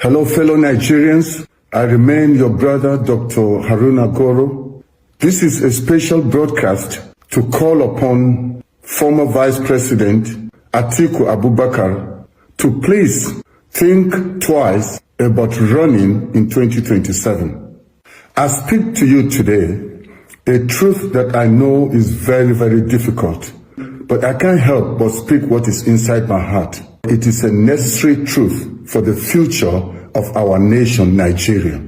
Hello, fellow Nigerians. I remain your brother, Dr. Haruna Goro. This is a special broadcast to call upon former Vice President Atiku Abubakar to please think twice about running in 2027. I speak to you today a truth that I know is very, very difficult, but I can't help but speak what is inside my heart. It is a necessary truth for the future of our nation, Nigeria.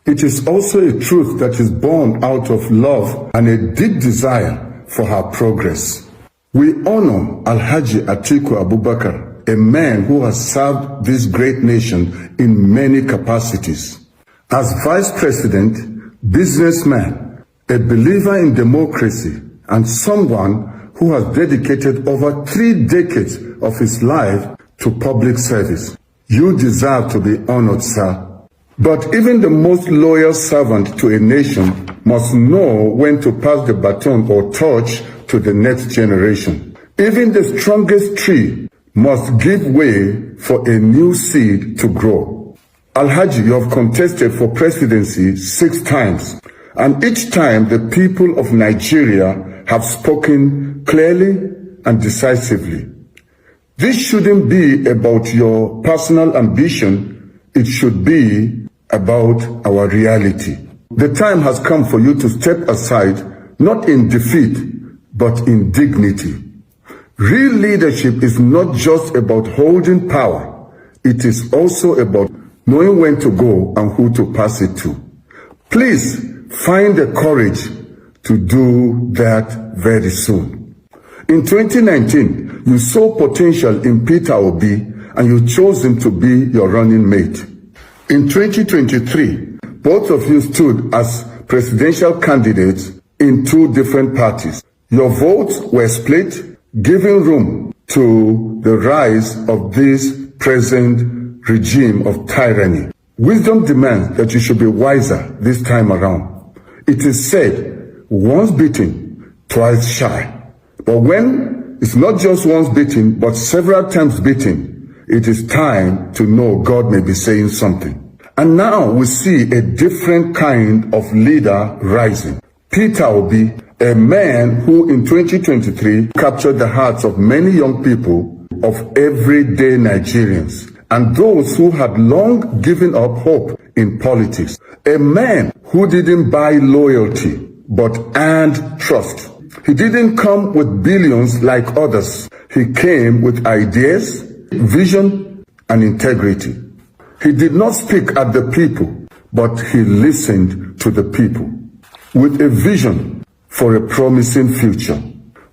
It is also a truth that is born out of love and a deep desire for our progress. We honor Alhaji Atiku Abubakar, a man who has served this great nation in many capacities. As Vice President, businessman, a believer in democracy, and someone who has dedicated over 3 decades of his life to public service. You deserve to be honored, sir. But even the most loyal servant to a nation must know when to pass the baton or torch to the next generation. Even the strongest tree must give way for a new seed to grow. Alhaji, you have contested for presidency 6 times, and each time the people of Nigeria have spoken clearly and decisively. This shouldn't be about your personal ambition. It should be about our reality. The time has come for you to step aside, not in defeat, but in dignity. Real leadership is not just about holding power. It is also about knowing when to go and who to pass it to. Please find the courage to do that very soon. In 2019, you saw potential in Peter Obi and you chose him to be your running mate. In 2023, both of you stood as presidential candidates in 2 different parties. Your votes were split, giving room to the rise of this present regime of tyranny. Wisdom demands that you should be wiser this time around. It is said, once bitten, twice shy. But when it's not just once bitten, but several times bitten, it is time to know God may be saying something. And now we see a different kind of leader rising. Peter Obi, a man who in 2023 captured the hearts of many young people, of everyday Nigerians, and those who had long given up hope in politics. A man who didn't buy loyalty, but earned trust. He didn't come with billions like others. He came with ideas, vision, and integrity. He did not speak at the people, but he listened to the people with a vision for a promising future.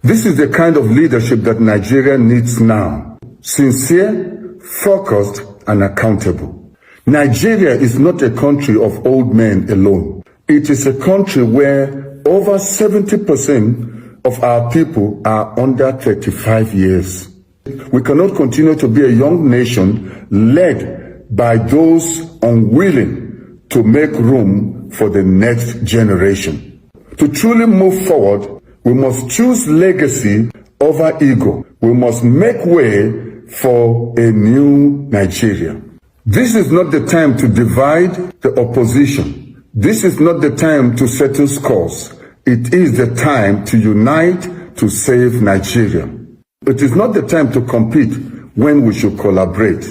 This is the kind of leadership that Nigeria needs now. Sincere, focused, and accountable. Nigeria is not a country of old men alone. It is a country where over 70% of our people are under 35 years. We cannot continue to be a young nation led by those unwilling to make room for the next generation. To truly move forward, we must choose legacy over ego. We must make way for a new Nigeria. This is not the time to divide the opposition. This is not the time to settle scores. It is the time to unite to save Nigeria. It is not the time to compete when we should collaborate.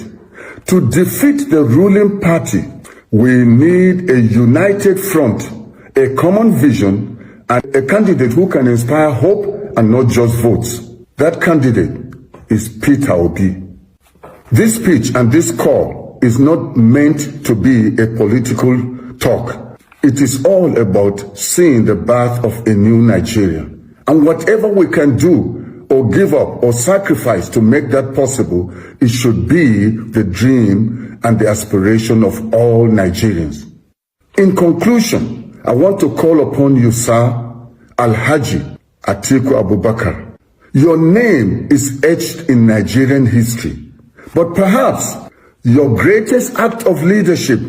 To defeat the ruling party, we need a united front, a common vision, and a candidate who can inspire hope and not just votes. That candidate is Peter Obi. This speech and this call is not meant to be a political talk. It is all about seeing the birth of a new Nigeria. And whatever we can do or give up or sacrifice to make that possible, it should be the dream and the aspiration of all Nigerians. In conclusion, I want to call upon you, sir, Alhaji Atiku Abubakar. Your name is etched in Nigerian history, but perhaps your greatest act of leadership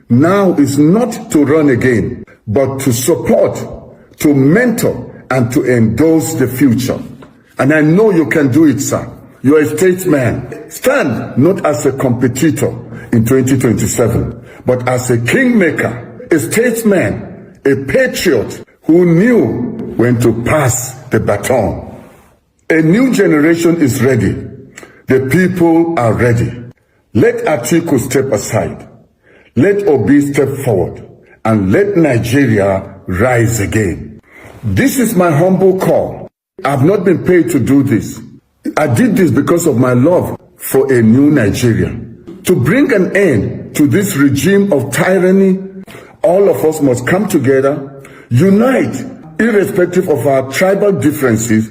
now is not to run again, but to support, to mentor, and to endorse the future. And I know you can do it, sir. You're a statesman. Stand not as a competitor. in 2027, but as a kingmaker, a statesman, a patriot who knew when to pass the baton. A new generation is ready. The people are ready. Let Atiku step aside. Let Obi step forward. And let Nigeria rise again. This is my humble call. I've not been paid to do this. I did this because of my love for a new Nigeria. To bring an end to this regime of tyranny, all of us must come together, unite, irrespective of our tribal differences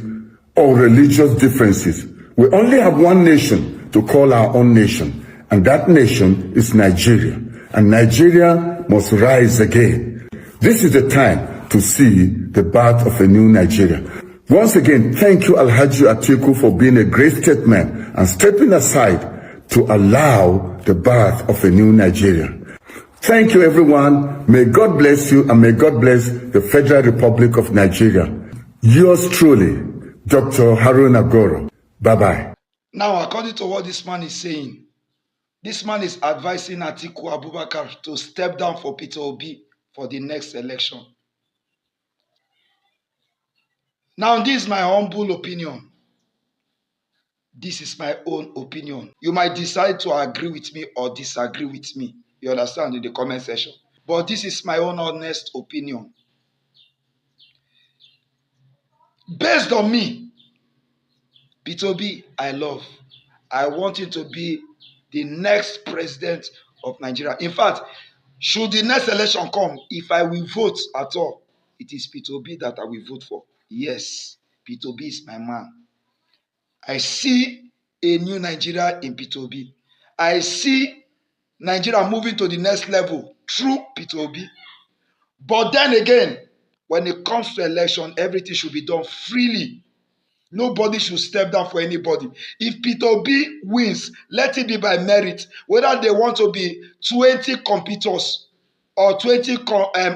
or religious differences. We only have one nation to call our own nation, and that nation is Nigeria. And Nigeria must rise again. This is the time to see the birth of a new Nigeria. Once again, thank you, Alhaji Atiku, for being a great statesman and stepping aside to allow the birth of a new Nigeria. Thank you, everyone. May God bless you, and may God bless the Federal Republic of Nigeria. Yours truly, Dr. Haruna Goro. Bye-bye. Now, according to what this man is saying, this man is advising Atiku Abubakar to step down for Peter Obi for the next election. Now, this is my humble opinion. This is my own opinion. You might decide to agree with me or disagree with me. You understand, in the comment section. But this is my own honest opinion. Based on me, Peter Obi, I love. I want him to be the next president of Nigeria. In fact, should the next election come, if I will vote at all, it is Peter Obi that I will vote for. Yes, Peter Obi is my man. I see a new Nigeria in Peter Obi. I see Nigeria moving to the next level through Peter Obi. But then again, when it comes to election, everything should be done freely. Nobody should step down for anybody. If Peter Obi wins, let it be by merit. Whether they want to be 20 competitors or 20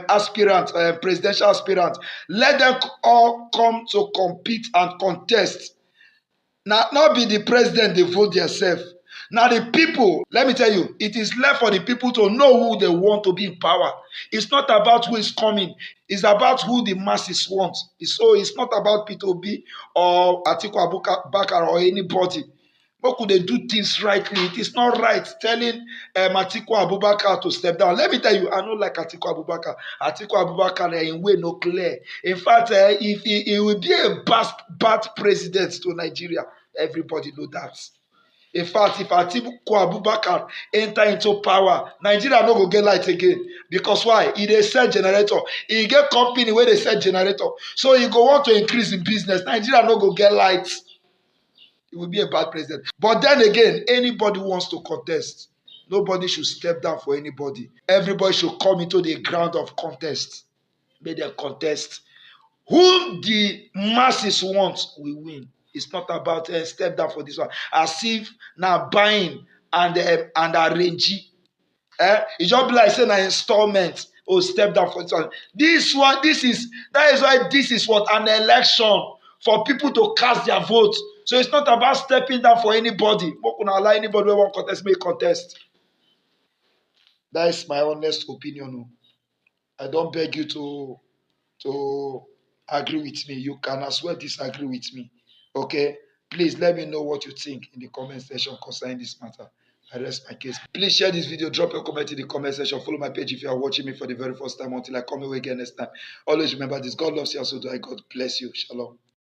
aspirants, presidential aspirants, let them all come to compete and contest. Now, not be the president, they vote themselves. Now, the people, let me tell you, it is left for the people to know who they want to be in power. It's not about who is coming. It's about who the masses want. So it's not about Peter Obi or Atiku Abubakar or anybody. How could they do things rightly? It is not right telling Atiku Abubakar to step down. Let me tell you, I don't like Atiku Abubakar. Atiku Abubakar in way no clear. In fact, if he will be a bad president to Nigeria, everybody know that. In fact, if Atiku Abubakar enter into power, Nigeria no go get light again. Because why? He dey sell generator. He get company where they sell generator. So he go want to increase in business. Nigeria no go get light. He will be a bad president. But then again, anybody who wants to contest, nobody should step down for anybody. Everybody should come into the ground of contest. May they contest. Who the masses want will win. It's not about step down for this one. As if now buying and arranging. It just be like saying an installment or step down for this one. That is why this is what an election for people to cast their vote. So it's not about stepping down for anybody. What can allow anybody who want contest make contest? That is my honest opinion. I don't beg you to agree with me. You can as well disagree with me. Okay? Please let me know what you think in the comment section concerning this matter. I rest my case. Please share this video. Drop your comment in the comment section. Follow my page if you are watching me for the very first time until I come away again next time. Always remember this. God loves you, and so do I. God bless you. Shalom.